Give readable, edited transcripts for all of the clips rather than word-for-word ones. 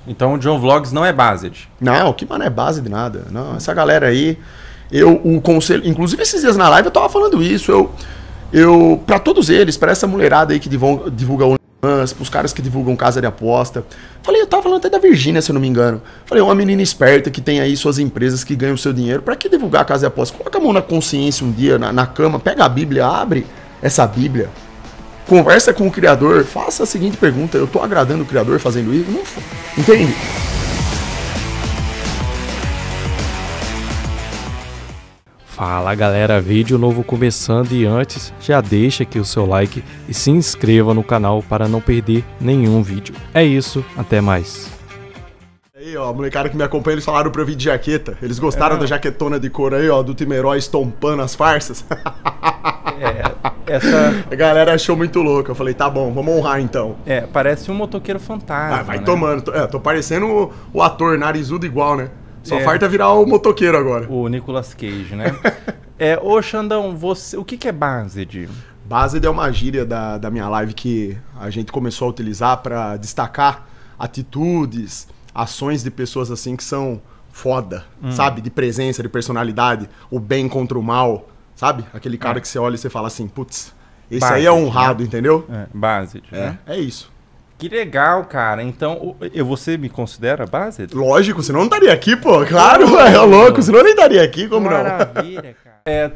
Então o John Vlogs não é Based? Não, que mano é base de nada. Não, essa galera aí, o conselho, inclusive esses dias na live eu tava falando isso, pra todos eles, pra essa mulherada aí que divulga OnlyFans, pros caras que divulgam casa de aposta, eu tava falando até da Virgínia, se eu não me engano. Falei, uma menina esperta que tem aí suas empresas que ganham seu dinheiro, pra que divulgar casa de aposta? Coloca a mão na consciência um dia, na cama, pega a Bíblia, abre essa Bíblia, conversa com o Criador, faça a seguinte pergunta, eu tô agradando o Criador fazendo isso? Não, entende? Fala galera, vídeo novo começando e antes já deixa aqui o seu like e se inscreva no canal para não perder nenhum vídeo. É isso, até mais. Aí ó, molecada que me acompanha, eles falaram pra eu vir de jaqueta, eles gostaram da jaquetona de couro aí ó, do time herói estompando as farsas. A galera achou muito louco, eu falei, tá bom, vamos honrar então. Parece um motoqueiro fantasma. Vai tomando, tô parecendo o ator narizudo igual, né? Só falta virar o motoqueiro agora. O Nicolas Cage, né? Ô Xandão, o que é Based? Based é uma gíria da minha live que a gente começou a utilizar pra destacar atitudes, ações de pessoas assim que são foda, sabe? De presença, de personalidade, o bem contra o mal, sabe? Aquele cara que você olha e você fala assim, putz, esse Based, aí é honrado, né? Entendeu? Based, né? É isso. Que legal, cara. Então, você me considera Based? Lógico, senão não estaria aqui, pô. Claro, é louco, senão nem estaria aqui, como não? Maravilha, cara.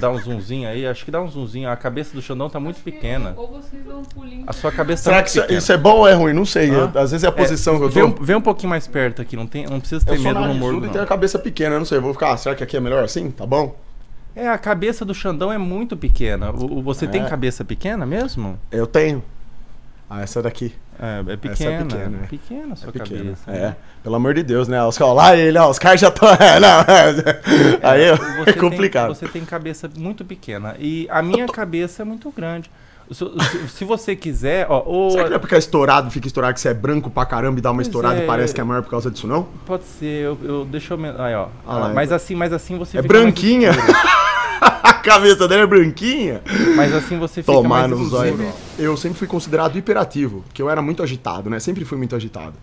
Dá um zoomzinho aí, acho que dá um zoomzinho. A cabeça do Xandão tá muito pequena. Ou vocês dão um pulinho. A sua cabeça Será tá muito que pequena. isso é bom ou é ruim? Não sei. Às vezes é a posição que eu tô. Vem um pouquinho mais perto aqui, não precisa ter medo no morro, não. E tem a cabeça pequena, eu não sei. Eu vou ficar, será que aqui é melhor assim? Tá bom? A cabeça do Xandão é muito pequena. Você tem cabeça pequena mesmo? Eu tenho. Essa daqui. É pequena. Essa é pequena, pequena a sua pequena. cabeça. Pelo amor de Deus, né? Os caras já estão. Aí é complicado. Você tem cabeça muito pequena. E a minha cabeça é muito grande. Se você quiser. Será que não é porque é estourado, fica estourado que você é branco pra caramba e dá uma estourada e parece que é maior por causa disso, não? Pode ser. Deixa eu. Aí, ó. Mas assim você fica. É branquinha. A cabeça dela é branquinha. Mas assim você fica mais escuro. Eu sempre fui considerado hiperativo, porque eu era muito agitado, né? Sempre fui muito agitado.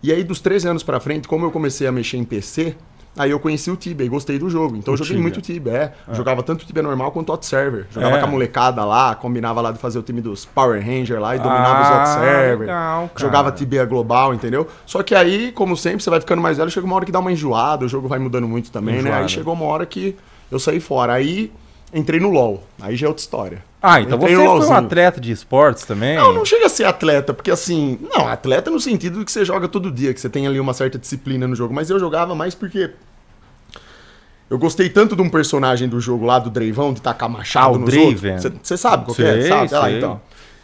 E aí, dos 13 anos pra frente, como eu comecei a mexer em PC, aí eu conheci o Tibia e gostei do jogo. Então eu joguei muito Tibia, Jogava tanto Tibia normal quanto Hot Server. Jogava com a molecada lá, combinava lá de fazer o time dos Power Rangers lá e dominava os Hot Server. Legal, jogava Tibia global, entendeu? Só que aí, como sempre, você vai ficando mais velho, chega uma hora que dá uma enjoada, o jogo vai mudando muito também, né? Aí chegou uma hora que eu saí fora. Aí entrei no LoL. Aí já é outra história. Então você foi um atleta de esportes também? Não chega a ser atleta, porque assim... Não, atleta no sentido de que você joga todo dia, que você tem ali uma certa disciplina no jogo. Mas eu jogava mais porque... Eu gostei tanto de um personagem do jogo lá, do Dravão, de tacar machado nos outros. Você sabe qual é? Sabe? Lá, então.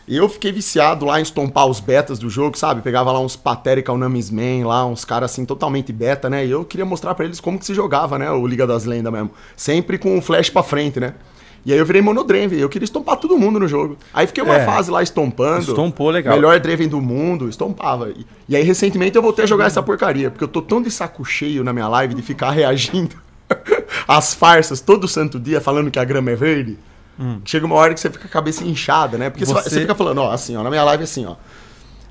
E eu fiquei viciado lá em estompar os betas do jogo, sabe? Pegava lá uns Patérica, o Namisman lá, uns caras assim totalmente beta, né? E eu queria mostrar pra eles como que se jogava, né? O Liga das Lendas mesmo. Sempre com o flash pra frente, né? E aí eu virei monodraven, eu queria estompar todo mundo no jogo. Aí fiquei uma fase lá estompando. Estompou legal. Melhor Draven do mundo, estompava. E aí recentemente eu voltei a jogar essa porcaria, porque eu tô tão de saco cheio na minha live de ficar reagindo às farsas todo santo dia falando que a grama é verde. Chega uma hora que você fica com a cabeça inchada, né? Porque você fica falando, na minha live assim,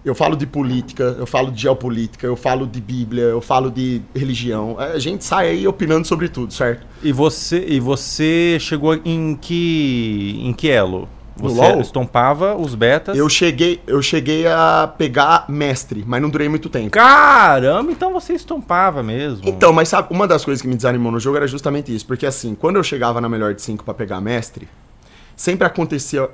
eu falo de política, eu falo de geopolítica, eu falo de Bíblia, eu falo de religião. A gente sai aí opinando sobre tudo, certo? E você chegou em que elo? Você estompava os betas? Eu cheguei a pegar mestre, mas não durei muito tempo. Caramba, então você estompava mesmo. Então, mas sabe, uma das coisas que me desanimou no jogo era justamente isso. Porque assim, quando eu chegava na melhor de 5 pra pegar mestre, sempre acontecia...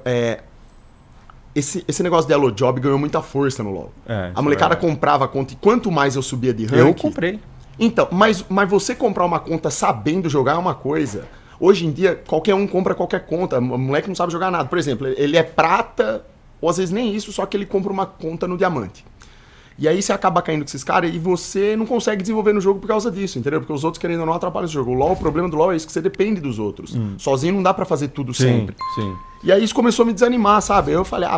Esse negócio de Elo Job ganhou muita força no LoL. A molecada comprava a conta e quanto mais eu subia de rank... Eu comprei. Então, mas você comprar uma conta sabendo jogar é uma coisa... Hoje em dia, qualquer um compra qualquer conta. O moleque não sabe jogar nada. Por exemplo, ele é prata, ou às vezes nem isso, só que ele compra uma conta no diamante. E aí você acaba caindo com esses caras e você não consegue desenvolver no jogo por causa disso, entendeu? Porque os outros, querendo ou não, atrapalham o jogo. O problema do LoL é isso, que você depende dos outros. Sozinho não dá pra fazer tudo sempre. Sim. E aí isso começou a me desanimar, sabe? Eu falei,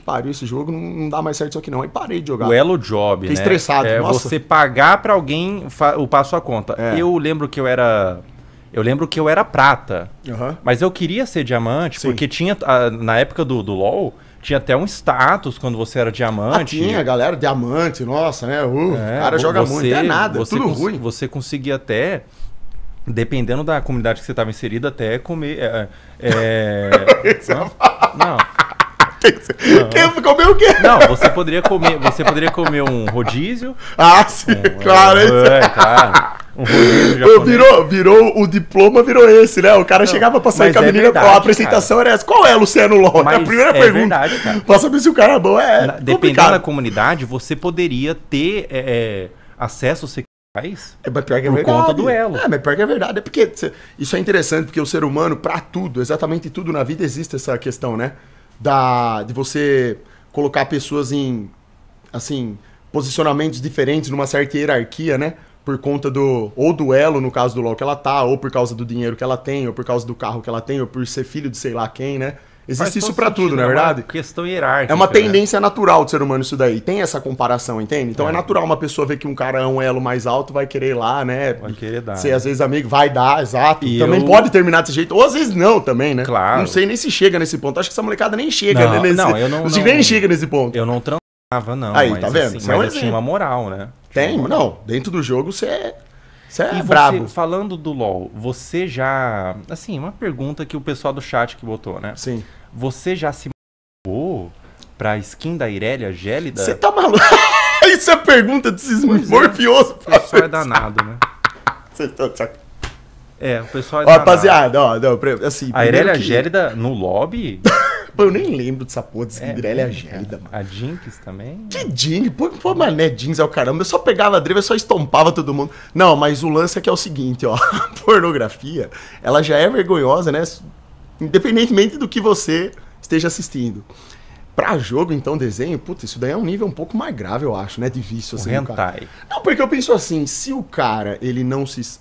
pariu, esse jogo não dá mais certo isso aqui não. Aí parei de jogar. O Elo Job, Fiquei estressado. Você pagar pra alguém upar sua conta. Eu lembro que eu era prata, mas eu queria ser diamante, porque tinha, na época do LoL, Tinha até um status quando você era diamante. Tinha, galera, diamante, nossa, né? O cara joga muito, é nada, tudo ruim. Você conseguia até, dependendo da comunidade que você estava inserido, até comer... Não. Comer o quê? Não, você poderia comer um rodízio. Sim, claro. Claro. Um rodízio japonês. Virou o diploma, virou esse, né? O cara chegava pra sair com a menina, verdade, a apresentação era essa. Qual é, Luciano LOL? É a primeira pergunta. Verdade, cara. Pra saber se o cara é bom, dependendo da comunidade, você poderia ter acesso sexuais mas pior que é por verdade. Conta do elo. Mas pior que é verdade. É porque isso é interessante, porque o ser humano, pra tudo, exatamente tudo na vida, existe essa questão, né? De você colocar pessoas em, assim, posicionamentos diferentes numa certa hierarquia, né? Por conta ou do elo, no caso do LoL, que ela tá, ou por causa do dinheiro que ela tem, ou por causa do carro que ela tem, ou por ser filho de sei lá quem, né? Existe isso pra tudo, não é verdade? É uma questão hierárquica. É uma tendência natural do ser humano isso daí. Tem essa comparação, entende? Então é natural uma pessoa ver que um cara é um elo mais alto, vai querer ir lá, né? Vai querer dar. Ser às vezes amigo, vai dar, exato. E também pode terminar desse jeito, ou às vezes não também, né? Claro. Não sei nem se chega nesse ponto. Acho que essa molecada nem chega nesse... Não, nem chega nesse ponto. Eu não transava, não. Aí, mas, tá vendo? Assim, mas eu tinha uma moral, né? Não. Dentro do jogo você é e brabo. Falando do LoL, você já... Assim, uma pergunta que o pessoal do chat que botou, né? Sim. Você já se mandou pra skin da Irelia Gélida? Você tá maluco? Isso é pergunta desses morfiosos. O pessoal é danado, né? Você tá... O pessoal é danado. Rapaziada, assim... A Irelia Gélida no lobby... Pô, eu nem lembro dessa porra desse Irelia Gélida, mano. A Jinx também? Que Jinx? Pô, mané, Jinx é o caramba. Eu só pegava a Draven, eu só estompava todo mundo. Não, mas o lance é que é o seguinte, ó. A pornografia, ela já é vergonhosa, né? Independentemente do que você esteja assistindo. Pra jogo, então, desenho, puta, isso daí é um nível um pouco mais grave, eu acho, né? De vício, assim. O hentai. Não, porque eu penso assim, se o cara, ele não se...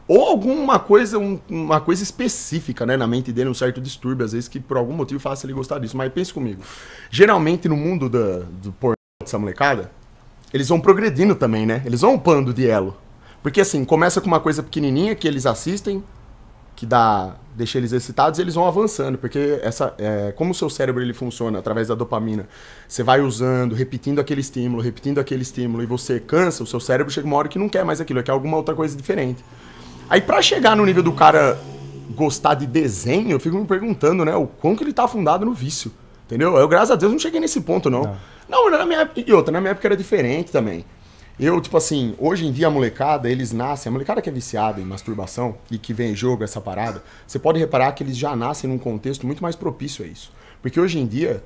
Ou alguma coisa, uma coisa específica, né, na mente dele, um certo distúrbio, às vezes, que por algum motivo faça ele gostar disso. Mas pense comigo, geralmente no mundo do pornô dessa molecada, eles vão progredindo também, né? Eles vão upando de elo. Porque assim, começa com uma coisa pequenininha que eles assistem, que deixa eles excitados, e eles vão avançando, porque como o seu cérebro ele funciona através da dopamina, você vai usando, repetindo aquele estímulo, e você cansa, o seu cérebro chega uma hora que não quer mais aquilo, quer alguma outra coisa diferente. Aí pra chegar no nível do cara gostar de desenho, eu fico me perguntando, né, o quão que ele tá afundado no vício, entendeu? Eu, graças a Deus, não cheguei nesse ponto, não. Não, na minha época era diferente também. Eu, tipo assim, hoje em dia a molecada, eles nascem, a molecada que é viciada em masturbação e que vem em jogo essa parada, você pode reparar que eles já nascem num contexto muito mais propício a isso. Porque hoje em dia,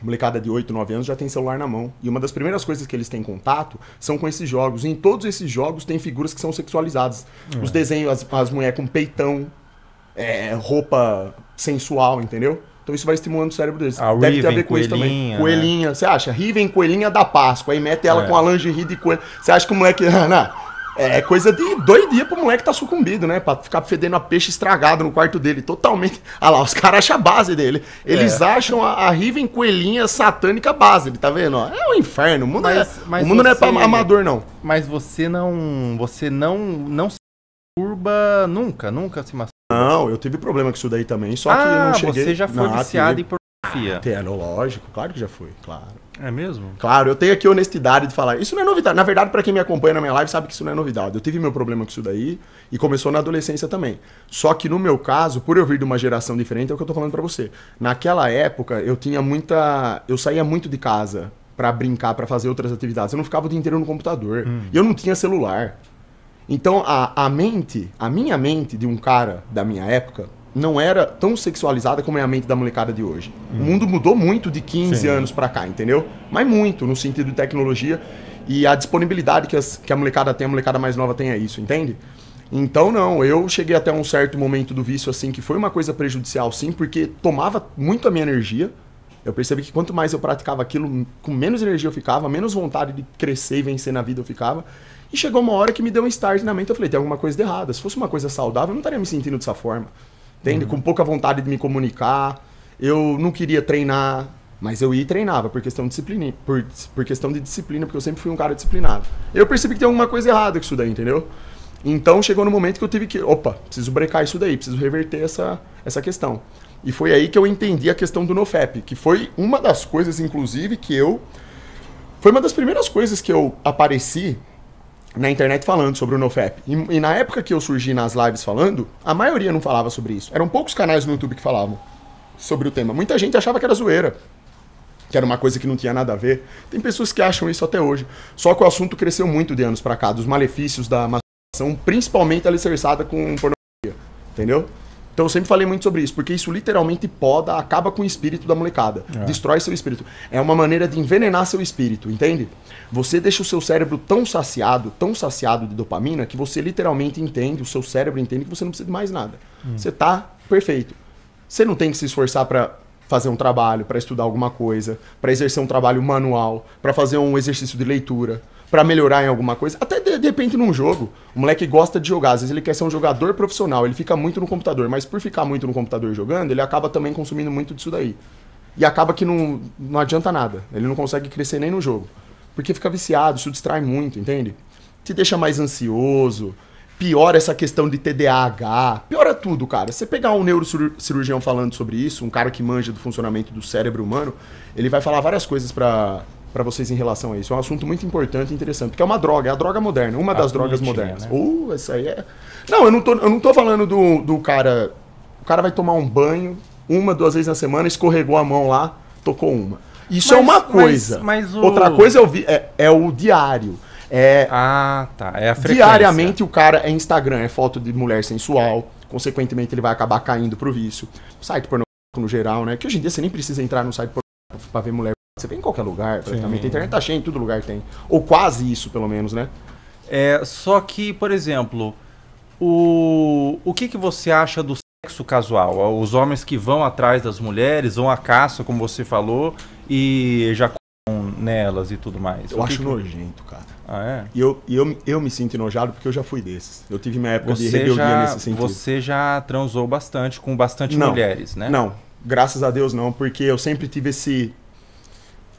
a molecada de 8, 9 anos já tem celular na mão. E uma das primeiras coisas que eles têm contato são com esses jogos. E em todos esses jogos tem figuras que são sexualizadas. Os desenhos, as mulheres com peitão, roupa sensual, entendeu? Então isso vai estimulando o cérebro deles. A Deve Riven, ter a ver com isso também. Coelhinha, você acha? Riven, coelhinha da Páscoa. Aí mete ela com a lingerie de coelho. Você acha que o moleque... É coisa de 2 dias pro moleque tá sucumbido, né? Pra ficar fedendo a peixe estragado no quarto dele. Totalmente. Ah lá, os caras acham a base dele. Eles acham a Riven coelhinha satânica base. Ele tá vendo? Ó, é um inferno. O mundo, o mundo não é pra amador, não. Mas você não se masturba nunca se masturba. Não, eu tive problema com isso daí também. Só que eu não cheguei... você já foi viciado em pornografia. Lógico, claro que já foi, claro. É mesmo? Claro, eu tenho aqui honestidade de falar. Isso não é novidade. Na verdade, pra quem me acompanha na minha live sabe que isso não é novidade. Eu tive meu problema com isso daí e começou na adolescência também. Só que no meu caso, por eu vir de uma geração diferente, é o que eu tô falando pra você. Naquela época, eu saía muito de casa pra brincar, pra fazer outras atividades. Eu não ficava o dia inteiro no computador. E eu não tinha celular. Então, a minha mente de um cara da minha época não era tão sexualizada como é a mente da molecada de hoje. O mundo mudou muito de 15 anos pra cá, entendeu? Mas muito, no sentido de tecnologia. E a disponibilidade que a molecada tem, a molecada mais nova tem é isso, entende? Então, não, eu cheguei até um certo momento do vício, assim, que foi uma coisa prejudicial, sim, porque tomava muito a minha energia. Eu percebi que quanto mais eu praticava aquilo, com menos energia eu ficava, menos vontade de crescer e vencer na vida eu ficava. E chegou uma hora que me deu um start na mente, eu falei, tem alguma coisa de errada. Se fosse uma coisa saudável, eu não estaria me sentindo dessa forma. Entende? Com pouca vontade de me comunicar, eu não queria treinar, mas eu ia e treinava por questão de disciplina, por questão de disciplina, porque eu sempre fui um cara disciplinado. Eu percebi que tem alguma coisa errada com isso daí, entendeu? Então chegou no momento que eu tive que, preciso brecar isso daí, preciso reverter essa questão. E foi aí que eu entendi a questão do NoFap, que foi uma das coisas, inclusive, foi uma das primeiras coisas que eu apareci na internet falando sobre o NoFap. E na época que eu surgi nas lives falando, a maioria não falava sobre isso. Eram poucos canais no YouTube que falavam sobre o tema. Muita gente achava que era zoeira, que era uma coisa que não tinha nada a ver. Tem pessoas que acham isso até hoje. Só que o assunto cresceu muito de anos pra cá, dos malefícios da masturbação, principalmente alicerçada com pornografia, entendeu? Então eu sempre falei muito sobre isso, porque isso literalmente poda, acaba com o espírito da molecada, destrói seu espírito. É uma maneira de envenenar seu espírito, entende? Você deixa o seu cérebro tão saciado de dopamina, que você literalmente entende, o seu cérebro entende que você não precisa de mais nada. Você tá perfeito. Você não tem que se esforçar pra fazer um trabalho, pra estudar alguma coisa, pra exercer um trabalho manual, pra fazer um exercício de leitura, pra melhorar em alguma coisa. Até de repente num jogo, o moleque gosta de jogar, às vezes ele quer ser um jogador profissional, ele fica muito no computador, mas por ficar muito no computador jogando, ele acaba também consumindo muito disso daí. E acaba que não adianta nada, ele não consegue crescer nem no jogo. Porque fica viciado, isso distrai muito, entende? Te deixa mais ansioso, piora essa questão de TDAH, piora tudo, cara. Você pegar um neurocirurgião falando sobre isso, um cara que manja do funcionamento do cérebro humano, ele vai falar várias coisas pra vocês em relação a isso. É um assunto muito importante e interessante, porque é uma droga, é a droga moderna, uma das drogas modernas. Né? Essa aí é... Não, eu não tô falando do cara... O cara vai tomar um banho, 1, 2 vezes na semana, escorregou a mão lá, tocou uma. Isso é uma coisa. Outra coisa é o diário. Tá. É a frequência. Diariamente o cara é Instagram, é foto de mulher sensual, consequentemente ele vai acabar caindo pro vício. Site pornográfico no geral, né? Que hoje em dia você nem precisa entrar no site pornográfico pra ver mulher. Você vê em qualquer lugar, praticamente. A internet tá cheia, em todo lugar tem. Ou quase isso, pelo menos, né? Só que, por exemplo, o que você acha do sexo casual? Os homens que vão atrás das mulheres, vão à caça, como você falou, e já nelas e tudo mais. Eu acho nojento, cara. Ah, é? E eu me sinto enojado porque eu já fui desses. Eu tive minha época de rebeldia nesse sentido. Você já transou bastante com bastante mulheres, né? Não, graças a Deus não, porque eu sempre tive esse...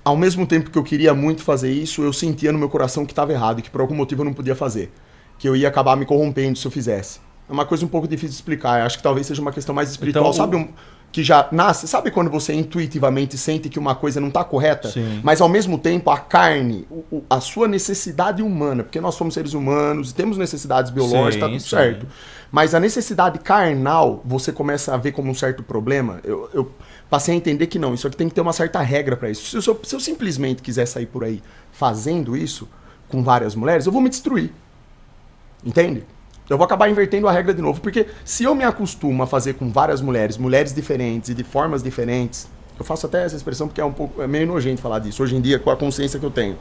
Ao mesmo tempo que eu queria muito fazer isso, eu sentia no meu coração que estava errado e que por algum motivo eu não podia fazer. Que eu ia acabar me corrompendo se eu fizesse. É uma coisa um pouco difícil de explicar. Eu acho que talvez seja uma questão mais espiritual. Então, que já nasce... Sabe quando você intuitivamente sente que uma coisa não está correta? Sim. Mas ao mesmo tempo a carne, a sua necessidade humana, porque nós somos seres humanos e temos necessidades biológicas, está tudo certo. Mas a necessidade carnal, você começa a ver como um certo problema. Eu passei a entender que não, isso aqui tem que ter uma certa regra para isso. Se eu simplesmente quiser sair por aí fazendo isso com várias mulheres, eu vou me destruir. Entende? Eu vou acabar invertendo a regra de novo, porque se eu me acostumo a fazer com várias mulheres diferentes e de formas diferentes, eu faço até essa expressão porque é meio nojento falar disso, hoje em dia, com a consciência que eu tenho.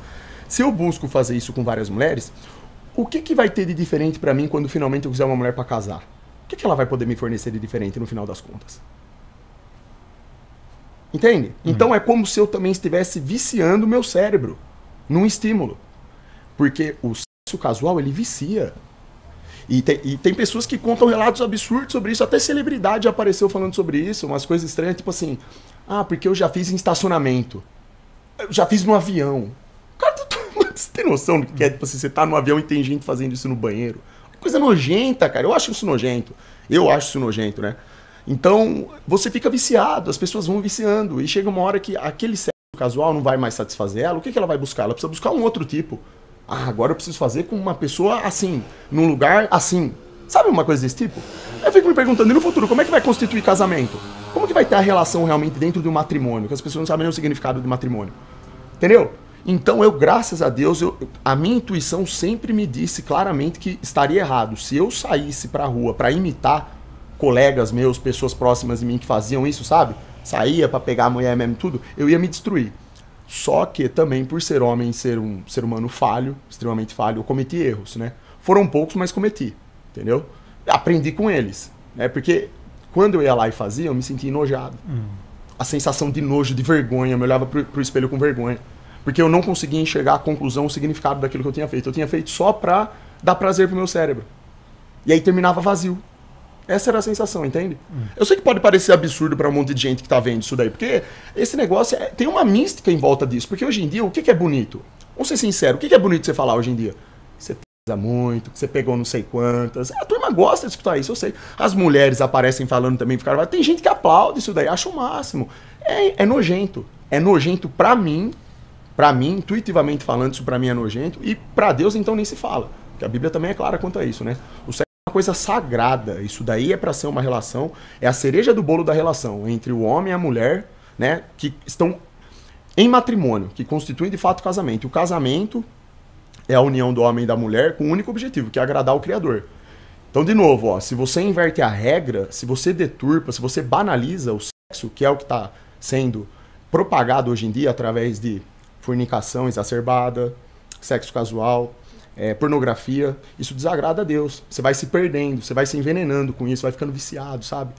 Se eu busco fazer isso com várias mulheres, o que vai ter de diferente pra mim quando finalmente eu quiser uma mulher pra casar? O que ela vai poder me fornecer de diferente no final das contas? Entende? Então é como se eu também estivesse viciando o meu cérebro num estímulo. Porque o sexo casual, ele vicia. E tem pessoas que contam relatos absurdos sobre isso, até celebridade apareceu falando sobre isso, umas coisas estranhas, tipo assim, porque eu já fiz em estacionamento, eu já fiz no avião. Cara, você tem noção do que é, tipo assim, você tá no avião e tem gente fazendo isso no banheiro? Coisa nojenta, cara, eu acho isso nojento, né? Então, você fica viciado, as pessoas vão viciando, e chega uma hora que aquele sexo casual não vai mais satisfazer ela, o que ela vai buscar? Ela precisa buscar um outro tipo. Agora eu preciso fazer com uma pessoa assim, num lugar assim. Sabe uma coisa desse tipo? Eu fico me perguntando, e no futuro, como é que vai constituir casamento? Como que vai ter a relação realmente dentro de um matrimônio? Que as pessoas não sabem nem o significado de matrimônio. Entendeu? Então eu, graças a Deus, a minha intuição sempre me disse claramente que estaria errado. Se eu saísse pra rua pra imitar colegas meus, pessoas próximas de mim que faziam isso, sabe? Saía pra pegar a mulher mesmo, tudo, eu ia me destruir. Só que também, por ser homem e ser um ser humano falho, extremamente falho, eu cometi erros, né? Foram poucos, mas cometi, entendeu? Aprendi com eles, né? Porque quando eu ia lá e fazia, eu me sentia enojado. A sensação de nojo, de vergonha, eu me olhava pro espelho com vergonha. Porque eu não conseguia enxergar a conclusão, o significado daquilo que eu tinha feito. Eu tinha feito só pra dar prazer pro meu cérebro. E aí terminava vazio. Essa era a sensação, entende? Eu sei que pode parecer absurdo pra um monte de gente que tá vendo isso daí, porque esse negócio tem uma mística em volta disso. Porque hoje em dia, o que é bonito? Vamos ser sinceros, o que é bonito você falar hoje em dia? Você tem muito, que você pegou não sei quantas. A turma gosta de escutar isso, eu sei. As mulheres aparecem falando também, ficaram, tem gente que aplaude isso daí, acha o máximo. É nojento. É nojento pra mim, intuitivamente falando, isso pra mim é nojento, e pra Deus então nem se fala. Porque a Bíblia também é clara quanto a isso, né? O sexo é uma coisa sagrada, isso daí é pra ser uma relação, é a cereja do bolo da relação entre o homem e a mulher, né? Que estão em matrimônio, que constituem de fato o casamento. O casamento é a união do homem e da mulher com o único objetivo, que é agradar o Criador. Então, de novo, ó, se você inverte a regra, se você deturpa, se você banaliza o sexo, que é o que está sendo propagado hoje em dia através de fornicação exacerbada, sexo casual, pornografia, isso desagrada a Deus. Você vai se perdendo, você vai se envenenando com isso, vai ficando viciado, sabe?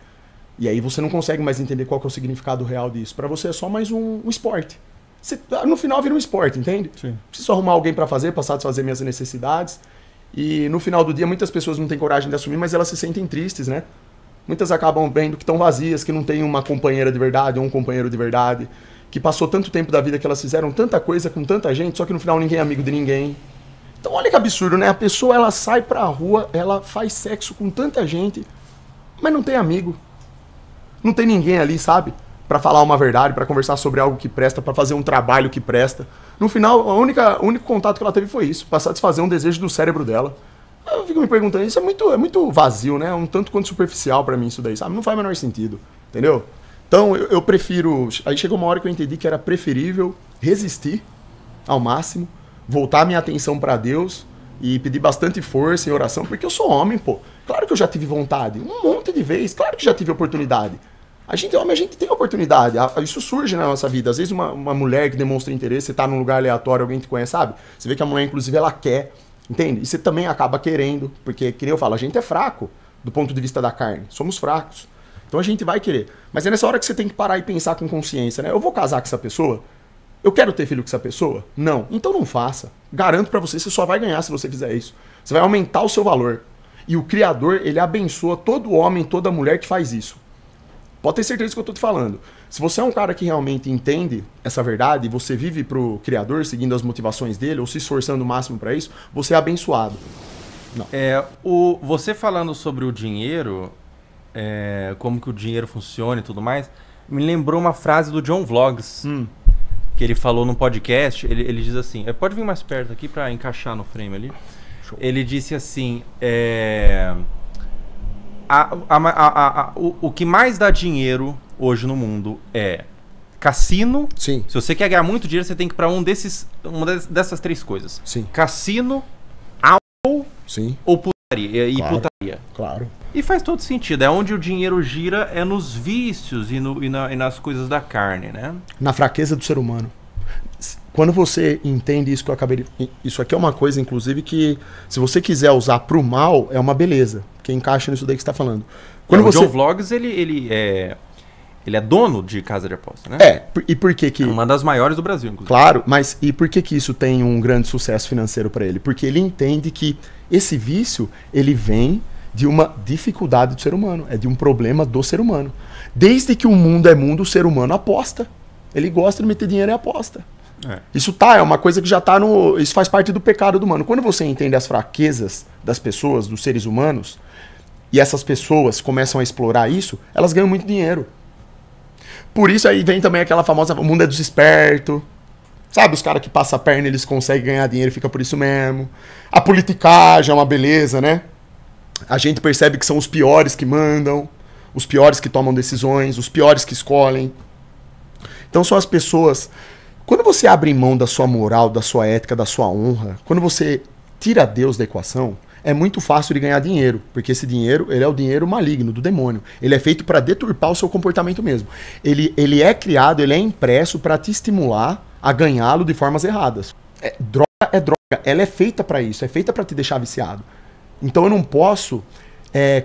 E aí você não consegue mais entender qual que é o significado real disso. Para você é só mais um esporte. Você, no final vira um esporte, entende? Sim. Preciso arrumar alguém para fazer, para satisfazer minhas necessidades. E no final do dia muitas pessoas não têm coragem de assumir, mas elas se sentem tristes, né? Muitas acabam vendo que estão vazias, que não tem uma companheira de verdade ou um companheiro de verdade, que passou tanto tempo da vida que elas fizeram tanta coisa com tanta gente, só que no final ninguém é amigo de ninguém. Então olha que absurdo, né? A pessoa ela sai pra rua, ela faz sexo com tanta gente, mas não tem amigo. Não tem ninguém ali, sabe? Pra falar uma verdade, pra conversar sobre algo que presta, pra fazer um trabalho que presta. No final, o único contato que ela teve foi isso, pra satisfazer um desejo do cérebro dela. Eu fico me perguntando, isso é muito vazio, né? Um tanto quanto superficial pra mim isso daí, sabe? Não faz o menor sentido, entendeu? Então eu prefiro... Aí chegou uma hora que eu entendi que era preferível resistir ao máximo, voltar minha atenção pra Deus e pedir bastante força em oração, porque eu sou homem, pô. Claro que eu já tive vontade, um monte de vezes, claro que já tive oportunidade. A gente é homem, a gente tem oportunidade, isso surge na nossa vida. Às vezes uma mulher que demonstra interesse, você tá num lugar aleatório, alguém te conhece, sabe? Você vê que a mulher, inclusive, ela quer, entende? E você também acaba querendo, porque, que nem eu falo, a gente é fraco do ponto de vista da carne, somos fracos. Então a gente vai querer. Mas é nessa hora que você tem que parar e pensar com consciência, né? Eu vou casar com essa pessoa? Eu quero ter filho com essa pessoa? Não. Então não faça. Garanto pra você, você só vai ganhar se você fizer isso. Você vai aumentar o seu valor. E o Criador, ele abençoa todo homem, toda mulher que faz isso. Pode ter certeza do que eu tô te falando. Se você é um cara que realmente entende essa verdade, e você vive pro Criador, seguindo as motivações dele, ou se esforçando o máximo pra isso, você é abençoado. Não. Você falando sobre o dinheiro, como que o dinheiro funciona e tudo mais, me lembrou uma frase do John Vlogs, que ele falou no podcast. Ele diz assim, pode vir mais perto aqui pra encaixar no frame ali. Show. Ele disse assim, o que mais dá dinheiro hoje no mundo é cassino. Sim. Se você quer ganhar muito dinheiro, você tem que ir pra uma dessas três coisas. Sim. Cassino, álcool, sim, ou putaria. E claro, putaria. Claro. E faz todo sentido. É onde o dinheiro gira, é nos vícios e nas coisas da carne, né? Na fraqueza do ser humano. Quando você entende isso que eu acabei de... Isso aqui é uma coisa, inclusive, que se você quiser usar pro mal, é uma beleza. Que encaixa nisso daí que você tá falando. Quando o John Vlogs, ele é dono de casa de aposta, né? E por que que... É uma das maiores do Brasil, inclusive. Claro, mas e por que que isso tem um grande sucesso financeiro para ele? Porque ele entende que esse vício, ele vem de uma dificuldade do ser humano. É de um problema do ser humano. Desde que o mundo é mundo, o ser humano aposta. Ele gosta de meter dinheiro e aposta. Isso é uma coisa que já tá no... Isso faz parte do pecado do humano. Quando você entende as fraquezas das pessoas, dos seres humanos, e essas pessoas começam a explorar isso, elas ganham muito dinheiro. Por isso aí vem também aquela famosa... O mundo é dos espertos. Sabe, os caras que passam a perna, eles conseguem ganhar dinheiro e fica por isso mesmo. A politicagem é uma beleza, né? A gente percebe que são os piores que mandam, os piores que tomam decisões, os piores que escolhem. Então são as pessoas... Quando você abre mão da sua moral, da sua ética, da sua honra, quando você tira Deus da equação, é muito fácil de ganhar dinheiro, porque esse dinheiro, ele é o dinheiro maligno, do demônio. Ele é feito para deturpar o seu comportamento mesmo. Ele é criado, ele é impresso para te estimular a ganhá-lo de formas erradas. Droga é droga, ela é feita para isso, é feita para te deixar viciado. Então eu não posso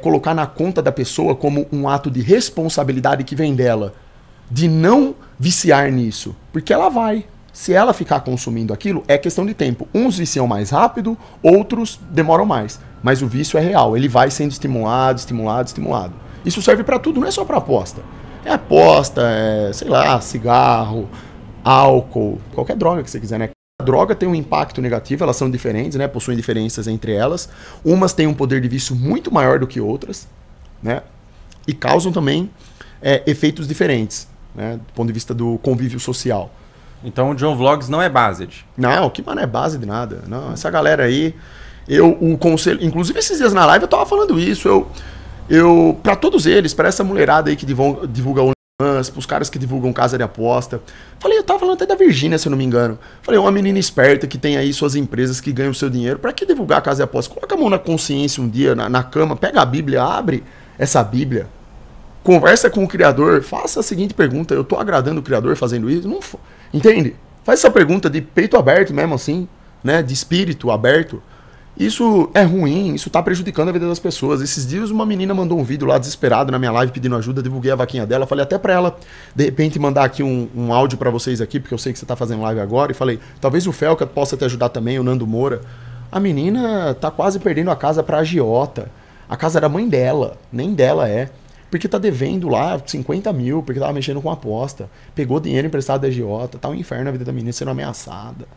colocar na conta da pessoa como um ato de responsabilidade que vem dela, de não viciar nisso, porque ela vai. Se ela ficar consumindo aquilo, é questão de tempo. Uns viciam mais rápido, outros demoram mais. Mas o vício é real, ele vai sendo estimulado, estimulado, estimulado. Isso serve pra tudo, não é só pra aposta. É aposta, sei lá, cigarro, álcool, qualquer droga que você quiser, né? A droga tem um impacto negativo, elas são diferentes, né? Possuem diferenças entre elas. Umas têm um poder de vício muito maior do que outras, né? E causam também efeitos diferentes, né? Do ponto de vista do convívio social. Então o John Vlogs não é Based. Não, que mano é base de nada. Não, essa galera aí, o conselho, inclusive esses dias na live eu tava falando isso, eu para todos eles, para essa mulherada aí que divulga OnlyFans, pros caras que divulgam casa de aposta. Eu tava falando até da Virgínia, se eu não me engano. Falei, uma menina esperta que tem aí suas empresas que ganham o seu dinheiro, pra que divulgar a casa de aposta? Coloca a mão na consciência um dia, na cama, pega a Bíblia, abre essa Bíblia, conversa com o Criador, faça a seguinte pergunta, eu tô agradando o Criador fazendo isso? Não, entende? Faz essa pergunta de peito aberto mesmo assim, né? De espírito aberto. Isso é ruim, isso tá prejudicando a vida das pessoas. Esses dias uma menina mandou um vídeo lá desesperado na minha live pedindo ajuda, divulguei a vaquinha dela, falei até pra ela, de repente, mandar aqui um áudio pra vocês aqui, porque eu sei que você tá fazendo live agora, e falei, talvez o Felca possa te ajudar também, o Nando Moura. A menina tá quase perdendo a casa pra agiota. A casa da mãe dela, nem dela é. Porque tá devendo lá 50 mil, porque tava mexendo com aposta. Pegou dinheiro emprestado da agiota, tá um inferno a vida da menina sendo ameaçada.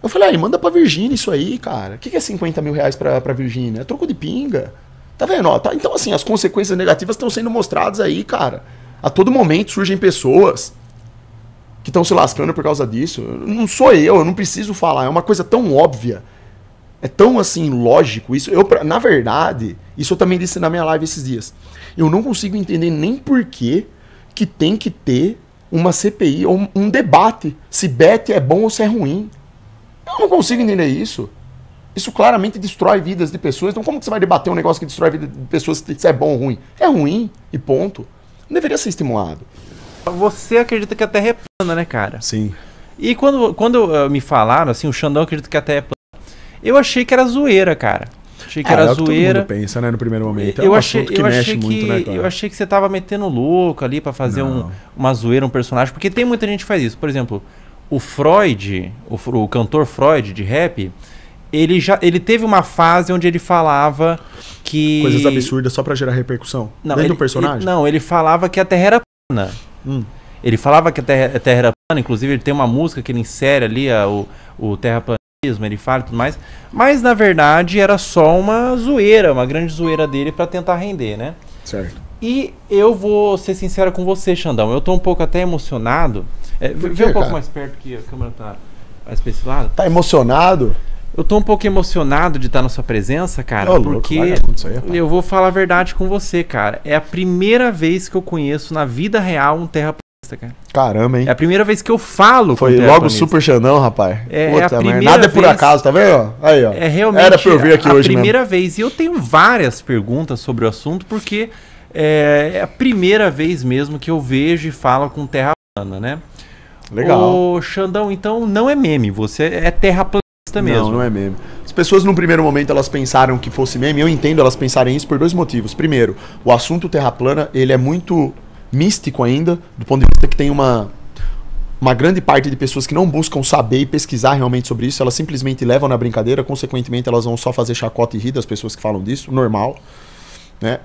Eu falei, aí, manda pra Virgínia isso aí, cara. O que é 50 mil reais pra Virgínia? É troco de pinga. Tá vendo? Ó, tá? Então, assim, as consequências negativas estão sendo mostradas aí, cara. A todo momento surgem pessoas que estão se lascando por causa disso. Não sou eu não preciso falar. É uma coisa tão óbvia. É tão, assim, lógico. Isso, na verdade, isso eu também disse na minha live esses dias. Eu não consigo entender nem por que tem que ter uma CPI ou um debate se bet é bom ou se é ruim. Eu não consigo entender isso. Isso claramente destrói vidas de pessoas. Então como que você vai debater um negócio que destrói a vida de pessoas se é bom ou ruim? É ruim e ponto. Não deveria ser estimulado. Você acredita que a Terra é plana, né, cara? Sim. E quando me falaram, assim, o Xandão acredita que a Terra é plana, eu achei que era zoeira, cara. Achei que era o que zoeira. todo mundo pensa, né, no primeiro momento. Eu achei que eu achei que você tava metendo louco ali pra fazer uma zoeira, um personagem. Porque tem muita gente que faz isso. Por exemplo, o Freud, o cantor Freud de rap, ele teve uma fase onde ele falava que... Coisas absurdas só pra gerar repercussão. Não, dentro do personagem? Ele falava que a Terra era plana. Ele falava que a Terra era plana, inclusive ele tem uma música que ele insere ali, o terraplanismo, ele fala e tudo mais. Mas na verdade era só uma zoeira, uma grande zoeira dele pra tentar render, né? Certo. E eu vou ser sincero com você, Xandão, eu tô um pouco até emocionado. Vê um pouco mais perto que a câmera tá mais pra esse lado. Tá emocionado? Eu tô um pouco emocionado de estar na sua presença, cara, porque eu vou falar a verdade com você, cara. É a primeira vez que eu conheço na vida real um terraplanista, cara. Caramba, hein? É a primeira vez que eu falo Foi com logo o Super Xandão, rapaz. É a primeira nada é por acaso, tá vendo? Aí, ó. É realmente era pra eu vir aqui hoje mesmo. Primeira vez. E eu tenho várias perguntas sobre o assunto, porque é a primeira vez mesmo que eu vejo e falo com terra plana, né? Legal. Ô, Xandão, então não é meme, você é terraplanista mesmo. Não é meme. As pessoas no primeiro momento elas pensaram que fosse meme, eu entendo elas pensarem isso por dois motivos. Primeiro, o assunto terra plana, ele é muito místico ainda, do ponto de vista que tem uma grande parte de pessoas que não buscam saber e pesquisar realmente sobre isso, elas simplesmente levam na brincadeira, consequentemente elas vão só fazer chacota e rir das pessoas que falam disso, normal, né?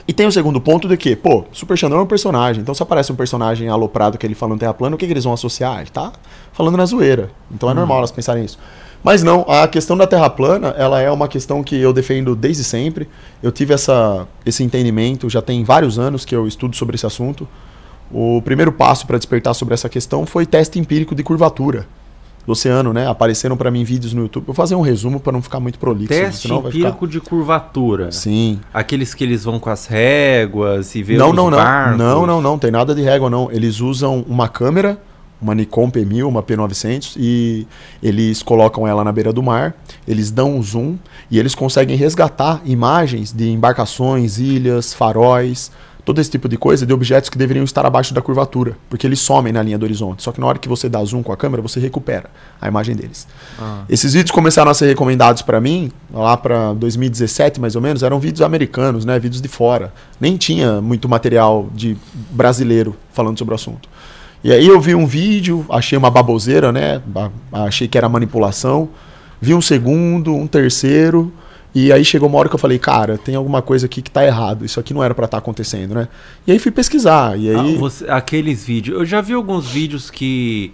E tem o segundo ponto de que, pô, Super Xandão é um personagem, então se aparece um personagem aloprado que ele falando terra plana, o que eles vão associar? Ele tá falando na zoeira, então é normal elas pensarem isso. Mas não, a questão da terra plana, ela é uma questão que eu defendo desde sempre, eu tive esse entendimento, já tem vários anos que eu estudo sobre esse assunto. O primeiro passo para despertar sobre essa questão foi teste empírico de curvatura do oceano, né? Apareceram para mim vídeos no YouTube. Vou fazer um resumo para não ficar muito prolixo. Teste empírico de curvatura. Sim. Aqueles que eles vão com as réguas e vê os barcos. Não tem nada de régua não. Eles usam uma câmera, uma Nikon P1000, uma P900 e eles colocam ela na beira do mar, eles dão um zoom e eles conseguem resgatar imagens de embarcações, ilhas, faróis, todo esse tipo de coisa, de objetos que deveriam estar abaixo da curvatura, porque eles somem na linha do horizonte. Só que na hora que você dá zoom com a câmera, você recupera a imagem deles. Esses vídeos começaram a ser recomendados para mim, lá para 2017 mais ou menos, eram vídeos americanos, né, vídeos de fora. Nem tinha muito material de brasileiro falando sobre o assunto. E aí eu vi um vídeo, achei uma baboseira, né, achei que era manipulação, vi um segundo, um terceiro, E aí chegou uma hora que eu falei, cara, tem alguma coisa aqui que tá errado. Isso aqui não era pra estar acontecendo, né? E aí fui pesquisar. E aí... aqueles vídeos. Eu já vi alguns vídeos que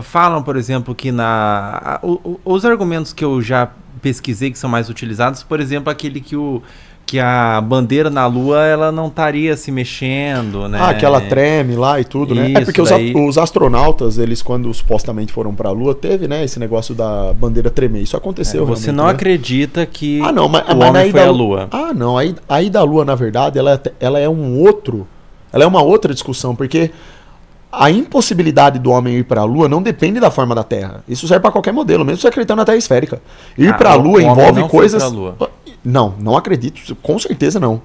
falam, por exemplo, que os argumentos que eu já pesquisei que são mais utilizados, por exemplo, aquele que a bandeira na Lua ela não estaria se mexendo, né? Ah, que ela treme lá e tudo, né? É porque os astronautas, eles quando supostamente foram pra Lua, teve, né, esse negócio da bandeira tremer. Isso aconteceu. Você não acredita que o homem foi à Lua? Ah, não. Aí da Lua, na verdade, ela é uma outra discussão, porque a impossibilidade do homem ir para a Lua não depende da forma da Terra. Isso serve para qualquer modelo, mesmo você acreditando na Terra esférica. Ir para a Lua envolve coisas... Não acredito. Com certeza não.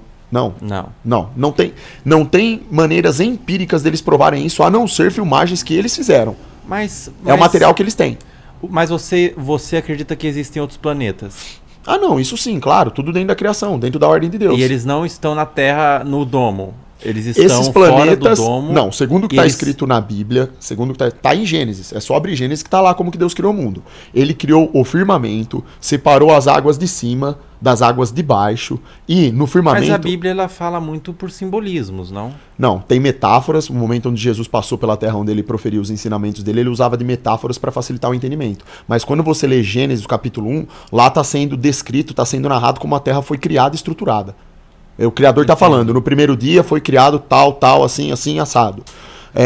Não tem maneiras empíricas deles provarem isso, a não ser filmagens que eles fizeram. Mas é o material que eles têm. Mas você acredita que existem outros planetas? Ah, não. Isso sim, claro. Tudo dentro da criação, dentro da ordem de Deus. E eles não estão na Terra, no domo? Eles estão Esses planetas, fora do domo. Não, segundo o que está escrito na Bíblia, segundo o que tá em Gênesis, é só abrir Gênesis que está lá como que Deus criou o mundo. Ele criou o firmamento, separou as águas de cima das águas de baixo e no firmamento... Mas a Bíblia ela fala muito por simbolismos, não? Não, tem metáforas. No momento onde Jesus passou pela terra, onde ele proferiu os ensinamentos dele, ele usava de metáforas para facilitar o entendimento. Mas quando você lê Gênesis, capítulo 1, lá está sendo descrito, está sendo narrado como a terra foi criada e estruturada. O Criador está falando, no primeiro dia foi criado tal, assim, assado.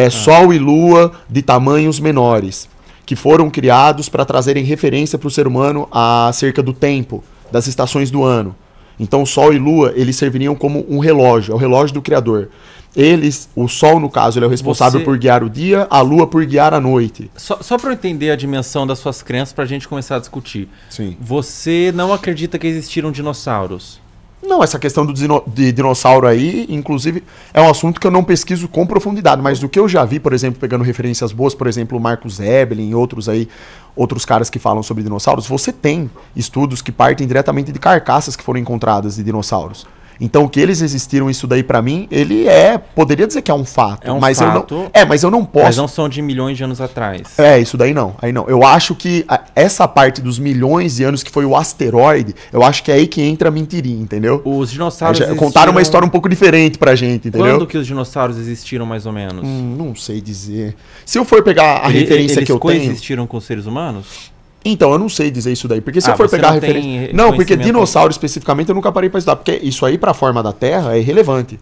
Sol e lua de tamanhos menores, que foram criados para trazerem referência para o ser humano acerca do tempo, das estações do ano. Então Sol e lua, eles serviriam como um relógio, é o relógio do Criador. O Sol, no caso, ele é o responsável por guiar o dia, a lua por guiar a noite. Só para eu entender a dimensão das suas crenças, para a gente começar a discutir. Sim. Você não acredita que existiram dinossauros? Não, essa questão de dinossauro aí, inclusive, é um assunto que eu não pesquiso com profundidade, mas do que eu já vi, por exemplo, pegando referências boas, por exemplo, o Marcus Eberlin e outros caras que falam sobre dinossauros, você tem estudos que partem diretamente de carcaças que foram encontradas de dinossauros. Então, que eles existiram, isso daí pra mim, poderia dizer que é um fato. É um mas fato. Mas eu não posso. Mas não são de milhões de anos atrás. Isso daí não. Aí não. Eu acho que essa parte dos milhões de anos que foi o asteroide, eu acho que é aí que entra a mentirinha, entendeu? Os dinossauros contaram uma história um pouco diferente pra gente, entendeu? Quando que os dinossauros existiram, mais ou menos? Não sei dizer. Se eu for pegar a referência que eu tenho... Eles coexistiram com os seres humanos? Então, eu não sei dizer isso daí, porque se eu for pegar a referência... Não, porque dinossauro especificamente eu nunca parei pra estudar, porque isso aí pra forma da Terra é irrelevante.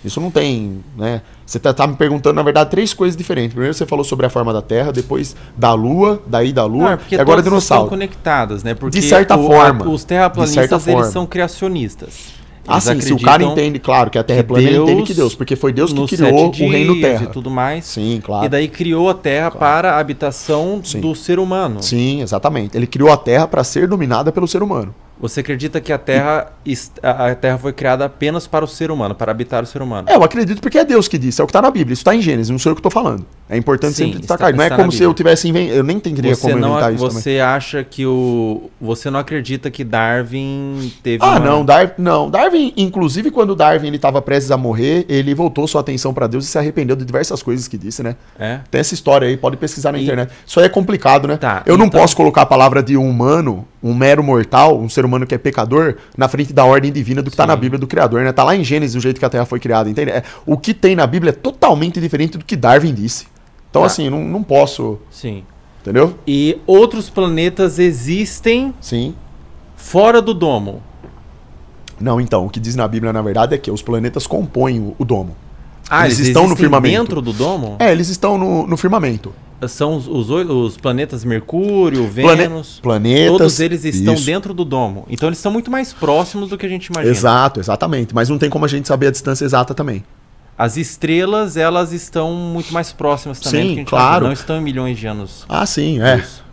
Isso não tem, né? Você tá me perguntando, na verdade, 3 coisas diferentes. Primeiro você falou sobre a forma da Terra, depois da Lua, daí da Lua, e agora dinossauro. Estão conectadas, né? Porque de certa forma. Os terraplanistas, eles são criacionistas. Sim, se o cara entende, claro, que a Terra é plana, ele entende que Deus, porque foi Deus que criou o reino Terra. E tudo mais. Sim, claro. E daí criou a Terra para a habitação do ser humano. Sim, exatamente. Ele criou a Terra para ser dominada pelo ser humano. Você acredita que a Terra foi criada apenas para o ser humano, para habitar o ser humano? Eu acredito porque é Deus que disse, é o que está na Bíblia, isso está em Gênesis, não sou eu que estou falando. É importante sempre destacar. Não é como se eu tivesse inventado, eu nem entenderia como inventar isso também. Você acha que você não acredita que Darwin teve Darwin, inclusive quando Darwin estava prestes a morrer, ele voltou sua atenção para Deus e se arrependeu de diversas coisas que disse, né? Tem essa história aí, pode pesquisar na internet. Isso aí é complicado, né? Eu não posso colocar a palavra de um humano, um mero mortal, um ser humano que é pecador, na frente da ordem divina do que está na Bíblia do Criador, né? Tá lá em Gênesis o jeito que a Terra foi criada, entende? O que tem na Bíblia é totalmente diferente do que Darwin disse. Então, assim, não posso... Sim. Entendeu? E outros planetas existem fora do domo? Não, então, o que diz na Bíblia, na verdade, é que os planetas compõem o domo. Eles estão no firmamento? Dentro do domo? Eles estão no firmamento. São os planetas Mercúrio, Vênus... Planetas... Todos eles estão dentro do domo. Então eles estão muito mais próximos do que a gente imagina. Exatamente. Mas não tem como a gente saber a distância exata também. As estrelas, elas estão muito mais próximas também do que a gente imagina. Não estão em milhões de anos. Sim,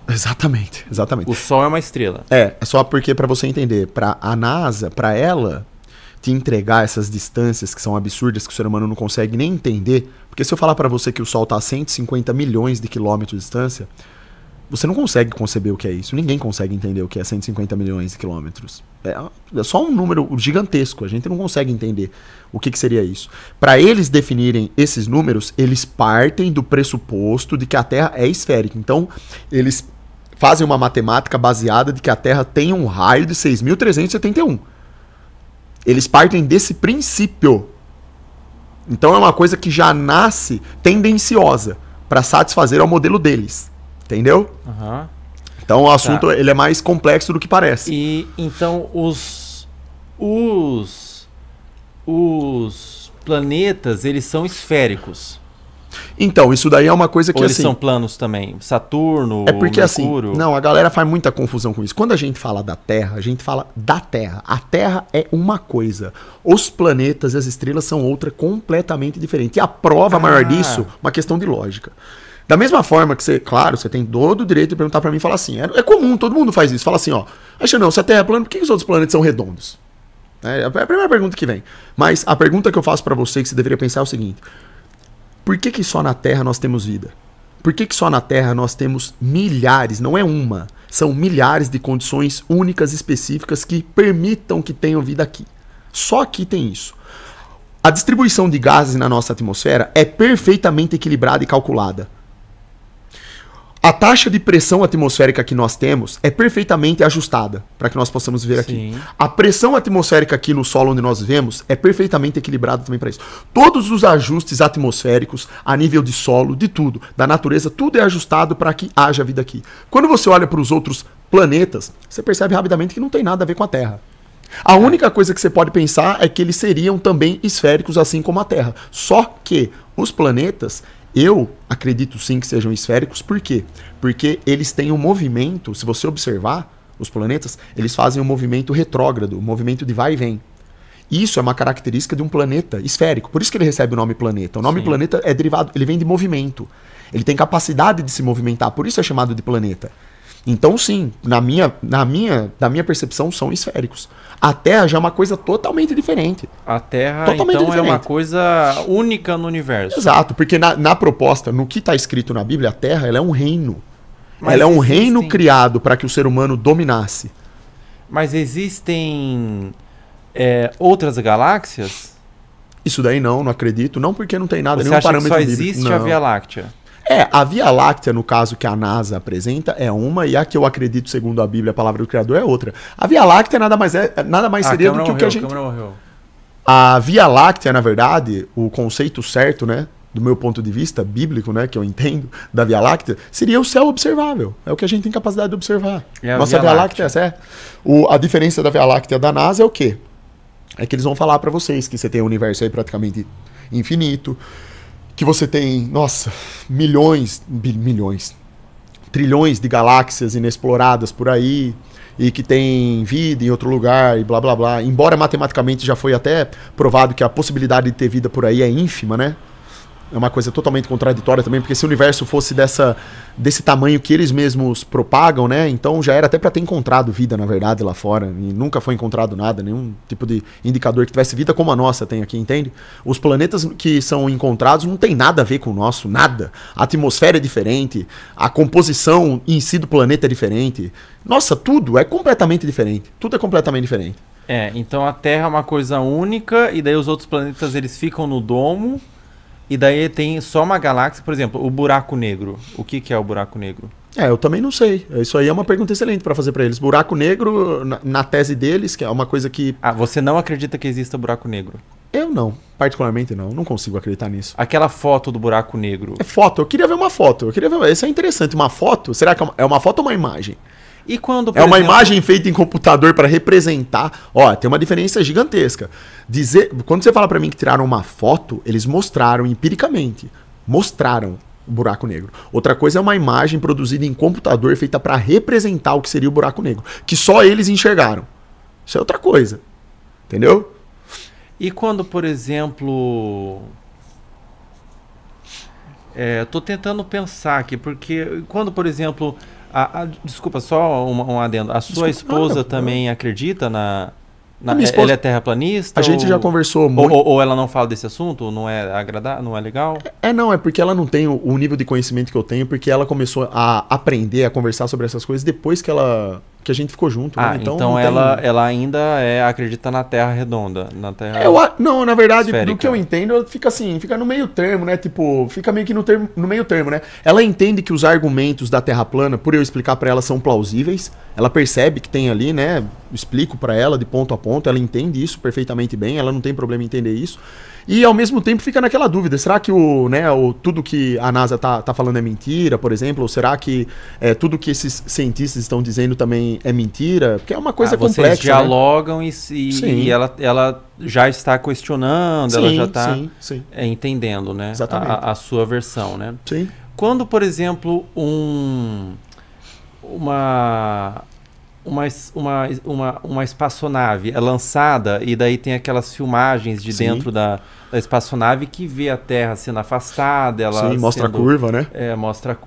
Exatamente. O Sol é uma estrela. É só porque, para você entender, para a NASA, para ela te entregar essas distâncias que são absurdas, que o ser humano não consegue nem entender, porque se eu falar para você que o Sol está a 150 milhões de quilômetros de distância, você não consegue conceber o que é isso. Ninguém consegue entender o que é 150 milhões de quilômetros. É só um número gigantesco, a gente não consegue entender o que seria isso. Para eles definirem esses números, eles partem do pressuposto de que a Terra é esférica. Então, eles fazem uma matemática baseada de que a Terra tem um raio de 6.371. Eles partem desse princípio. Então é uma coisa que já nasce tendenciosa para satisfazer ao modelo deles. Entendeu? Aham. Então o assunto ele é mais complexo do que parece. E então os planetas, eles são esféricos. Então, isso daí é uma coisa que Ou eles assim... são planos também? Saturno, É porque Mercúrio? assim, não, a galera faz muita confusão com isso. Quando a gente fala da Terra, a gente fala da Terra. A Terra é uma coisa. Os planetas e as estrelas são outra completamente diferente. E a prova maior disso, uma questão de lógica. Da mesma forma que você, claro, você tem todo o direito de perguntar pra mim e falar assim, é comum, todo mundo faz isso. Fala assim, ó, acha não, se a Terra é plana, por que os outros planetas são redondos? É a primeira pergunta que vem. Mas a pergunta que eu faço pra você, que você deveria pensar é o seguinte: por que só na Terra nós temos vida? Por que só na Terra nós temos milhares, não é uma, são milhares de condições únicas, específicas, que permitam que tenham vida aqui? Só aqui tem isso. A distribuição de gases na nossa atmosfera é perfeitamente equilibrada e calculada. A taxa de pressão atmosférica que nós temos é perfeitamente ajustada para que nós possamos ver aqui. Sim. A pressão atmosférica aqui no solo onde nós vivemos é perfeitamente equilibrada também para isso. Todos os ajustes atmosféricos, a nível de solo, de tudo, da natureza, tudo é ajustado para que haja vida aqui. Quando você olha para os outros planetas, você percebe rapidamente que não tem nada a ver com a Terra. A única coisa que você pode pensar é que eles seriam também esféricos, assim como a Terra. Só que os planetas, eu acredito sim que sejam esféricos. Por quê? Porque eles têm um movimento, se você observar, os planetas, eles fazem um movimento retrógrado, um movimento de vai e vem. Isso é uma característica de um planeta esférico. Por isso que ele recebe o nome planeta. O nome Sim. planeta é derivado, ele vem de movimento. Ele tem capacidade de se movimentar, por isso é chamado de planeta. Então sim, da minha percepção, são esféricos. A Terra já é uma coisa totalmente diferente. A Terra, Totalmente então, é uma diferente. coisa única no universo. Exato, porque na proposta, no que está escrito na Bíblia, a Terra ela é um reino. Mas ela é um existem- reino criado para que o ser humano dominasse. Mas existem outras galáxias? Isso daí não acredito. Não porque não tem nada, Você nenhum acha que parâmetro só bíblico. existe a Não. Via Láctea? A Via Láctea, no caso que a NASA apresenta, é uma, e a que eu acredito, segundo a Bíblia, a palavra do Criador, é outra. A Via Láctea nada mais seria do que o que a gente... morreu. A Via Láctea, na verdade, o conceito certo, né, do meu ponto de vista bíblico, né, que eu entendo, da Via Láctea, seria o céu observável. É o que a gente tem capacidade de observar. É a Nossa Via Via Láctea, a diferença da Via Láctea da NASA é o quê? É que eles vão falar pra vocês que você tem um universo aí praticamente infinito, que você tem, nossa, trilhões de galáxias inexploradas por aí, e que tem vida em outro lugar e blá blá blá. Embora matematicamente já foi até provado que a possibilidade de ter vida por aí é ínfima, né? É uma coisa totalmente contraditória também, porque se o universo fosse desse tamanho que eles mesmos propagam, né? Então já era até para ter encontrado vida, na verdade, lá fora. E nunca foi encontrado nada, nenhum tipo de indicador que tivesse vida como a nossa tem aqui, entende? Os planetas que são encontrados não tem nada a ver com o nosso, nada. A atmosfera é diferente, a composição em si do planeta é diferente. Nossa, tudo é completamente diferente. Tudo é completamente diferente. Então a Terra é uma coisa única, e daí os outros planetas eles ficam no domo, e daí tem só uma galáxia, por exemplo, o buraco negro. O que é o buraco negro? Eu também não sei. Isso aí é uma pergunta excelente para fazer para eles. Buraco negro, na tese deles, que é uma coisa que... Você não acredita que exista buraco negro? Eu não, particularmente não consigo acreditar nisso. Aquela foto do buraco negro. É foto, eu queria ver uma foto. Isso é interessante. Uma foto? Será que é uma foto ou uma imagem? E quando, por É uma exemplo, imagem feita em computador para representar. Tem uma diferença gigantesca. Quando você fala para mim que tiraram uma foto, eles mostraram empiricamente. Mostraram o buraco negro. Outra coisa é uma imagem produzida em computador feita para representar o que seria o buraco negro. Que só eles enxergaram. Isso é outra coisa. Entendeu? E quando, por exemplo... tô tentando pensar aqui, porque quando, por exemplo... desculpa, só um adendo. A sua esposa também acredita na minha esposa... Ela é terraplanista? A gente já conversou muito... Ou ela não fala desse assunto? Não é agradável? Não é legal? Não, é porque ela não tem o nível de conhecimento que eu tenho, porque ela começou a aprender, a conversar sobre essas coisas depois que ela que a gente ficou junto. Né? Então não ela ainda acredita na Terra redonda, na Terra não, na verdade, esférica. do que eu entendo, fica assim, fica no meio termo, né? Tipo, fica meio que no meio termo, né? Ela entende que os argumentos da Terra plana, por eu explicar pra ela, são plausíveis. Ela percebe que tem ali, né? Eu explico pra ela de ponto a ponto, ela entende isso perfeitamente bem, ela não tem problema em entender isso. E ao mesmo tempo fica naquela dúvida, será que tudo que a NASA tá falando é mentira, por exemplo? Ou será que tudo que esses cientistas estão dizendo também é mentira? Porque é uma coisa complexa. Vocês dialogam, né? e ela já está questionando, ela já está entendendo, né? A sua versão, né? Sim. Quando, por exemplo, uma espaçonave é lançada e daí tem aquelas filmagens de dentro da espaçonave que vê a Terra sendo afastada, ela mostra a curva, né? Mostra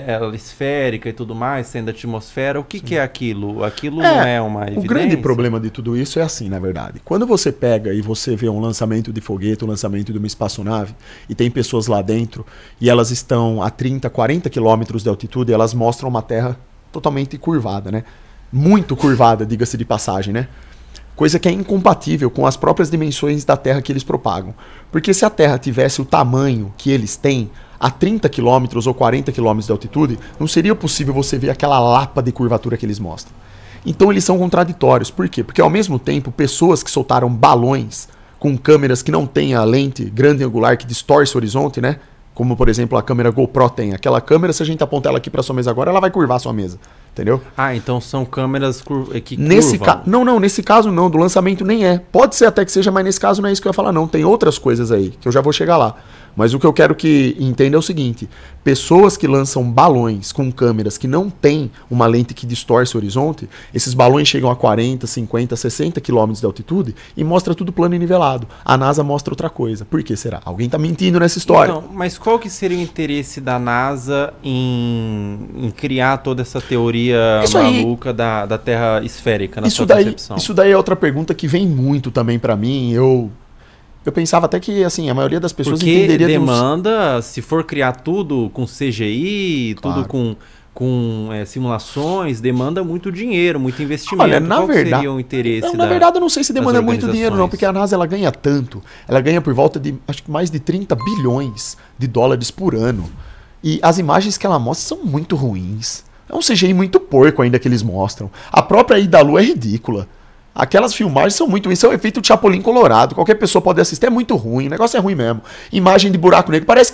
ela esférica e tudo mais, saindo da atmosfera. O que é aquilo? Aquilo não é uma evidência? O grande problema de tudo isso é assim, na verdade. Quando você pega e você vê um lançamento de foguete, um lançamento de uma espaçonave, e tem pessoas lá dentro, e elas estão a 30, 40 quilômetros de altitude, e elas mostram uma Terra totalmente curvada, né? Muito curvada, diga-se de passagem, né? Coisa que é incompatível com as próprias dimensões da Terra que eles propagam. Porque se a Terra tivesse o tamanho que eles têm, a 30 km ou 40 km de altitude, não seria possível você ver aquela lapa de curvatura que eles mostram. Então eles são contraditórios. Por quê? Porque ao mesmo tempo, pessoas que soltaram balões com câmeras que não têm a lente grande angular que distorce o horizonte, né? Como, por exemplo, a câmera GoPro tem. Aquela câmera, se a gente apontar ela aqui para sua mesa agora, ela vai curvar a sua mesa. Entendeu? Então são câmeras que curvam. Não, nesse caso não. Do lançamento nem é. Pode ser até que seja, mas nesse caso não é isso que eu ia falar, não. Tem outras coisas aí, que eu já vou chegar lá. Mas o que eu quero que entenda é o seguinte. Pessoas que lançam balões com câmeras que não têm uma lente que distorce o horizonte, esses balões chegam a 40, 50, 60 quilômetros de altitude e mostra tudo plano e nivelado. A NASA mostra outra coisa. Por que será? Alguém está mentindo nessa história. Então, mas qual que seria o interesse da NASA em criar toda essa teoria maluca da Terra esférica na sua concepção? Isso daí é outra pergunta que vem muito também para mim. Eu pensava até que assim, a maioria das pessoas entenderia... Porque demanda, se for criar tudo com CGI, tudo com simulações, demanda muito dinheiro, muito investimento. Olha, na verdade, seria o interesse na verdade, eu não sei se demanda muito dinheiro não, porque a NASA ela ganha tanto. Ela ganha por volta de, acho que mais de 30 bilhões de dólares por ano. E as imagens que ela mostra são muito ruins. É um CGI muito porco ainda que eles mostram. A própria ida à Lua é ridícula. Aquelas filmagens são muito ruins, são efeito de Chapolin colorado, qualquer pessoa pode assistir, é muito ruim, o negócio é ruim mesmo. Imagem de buraco negro, parece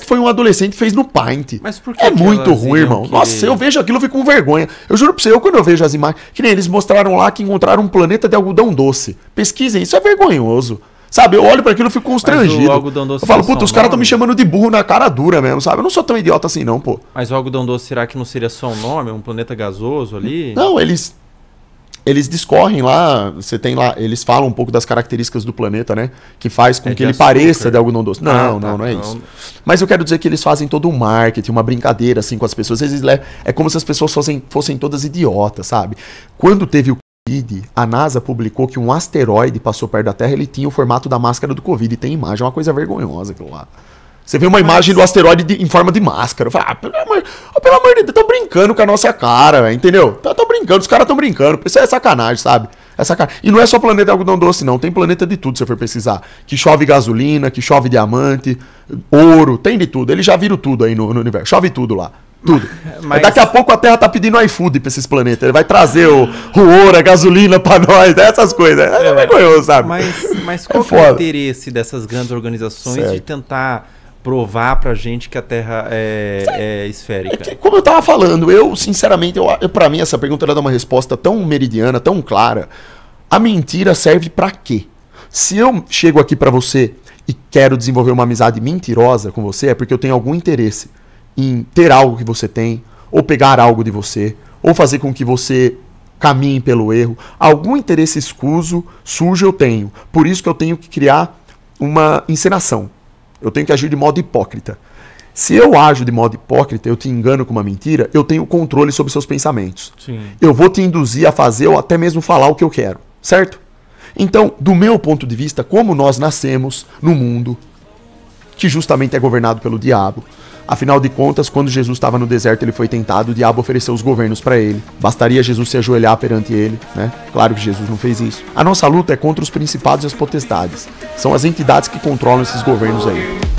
que foi um adolescente que fez no Paint. Mas por que muito ruim, irmão. Nossa, eu vejo aquilo, eu fico com vergonha. Eu juro pra você, quando eu vejo as imagens, que nem eles mostraram lá que encontraram um planeta de algodão doce. Pesquisem, isso é vergonhoso. Sabe, eu olho pra aquilo e fico constrangido. Eu falo, puta, os caras estão me chamando de burro na cara dura mesmo, sabe? Eu não sou tão idiota assim não, pô. Mas o algodão doce, será que não seria só um nome, um planeta gasoso ali? Não, eles discorrem lá, você tem lá, eles falam um pouco das características do planeta, né? Que faz com que ele pareça de algodão doce. Não é isso. Mas eu quero dizer que eles fazem todo um marketing, uma brincadeira assim com as pessoas. É como se as pessoas fossem todas idiotas, sabe? Quando teve o Covid, a NASA publicou que um asteroide passou perto da Terra, ele tinha o formato da máscara do Covid. E tem imagem, é uma coisa vergonhosa aquilo lá. Você vê uma imagem do asteroide em forma de máscara. Eu falo, pelo amor de Deus, estão brincando com a nossa cara, entendeu? Estão brincando, os caras estão brincando. Isso é sacanagem, sabe? É sacanagem. E não é só planeta de algodão doce, não. Tem planeta de tudo, se você for pesquisar. Que chove gasolina, que chove diamante, ouro, tem de tudo. Eles já viram tudo aí no universo. Chove tudo lá. Tudo. Mas daqui a pouco a Terra tá pedindo iFood pra esses planetas. Ele vai trazer o ouro, a gasolina pra nós, essas coisas. É vergonhoso, sabe? Mas qual que é o interesse dessas grandes organizações de tentar provar pra gente que a Terra é esférica? Como eu tava falando, sinceramente, pra mim essa pergunta ela dá uma resposta tão meridiana, tão clara. A mentira serve pra quê? Se eu chego aqui pra você e quero desenvolver uma amizade mentirosa com você, é porque eu tenho algum interesse em ter algo que você tem, ou pegar algo de você, ou fazer com que você caminhe pelo erro. Algum interesse escuso, sujo eu tenho. Por isso que eu tenho que criar uma encenação. Eu tenho que agir de modo hipócrita. Se eu ajo de modo hipócrita, eu te engano com uma mentira, eu tenho controle sobre seus pensamentos. Sim. Eu vou te induzir a fazer ou até mesmo falar o que eu quero, certo? Então, do meu ponto de vista, como nós nascemos no mundo que justamente é governado pelo diabo. Afinal de contas, quando Jesus estava no deserto, ele foi tentado, o diabo ofereceu os governos para ele. Bastaria Jesus se ajoelhar perante ele, né? Claro que Jesus não fez isso. A nossa luta é contra os principados e as potestades. São as entidades que controlam esses governos aí.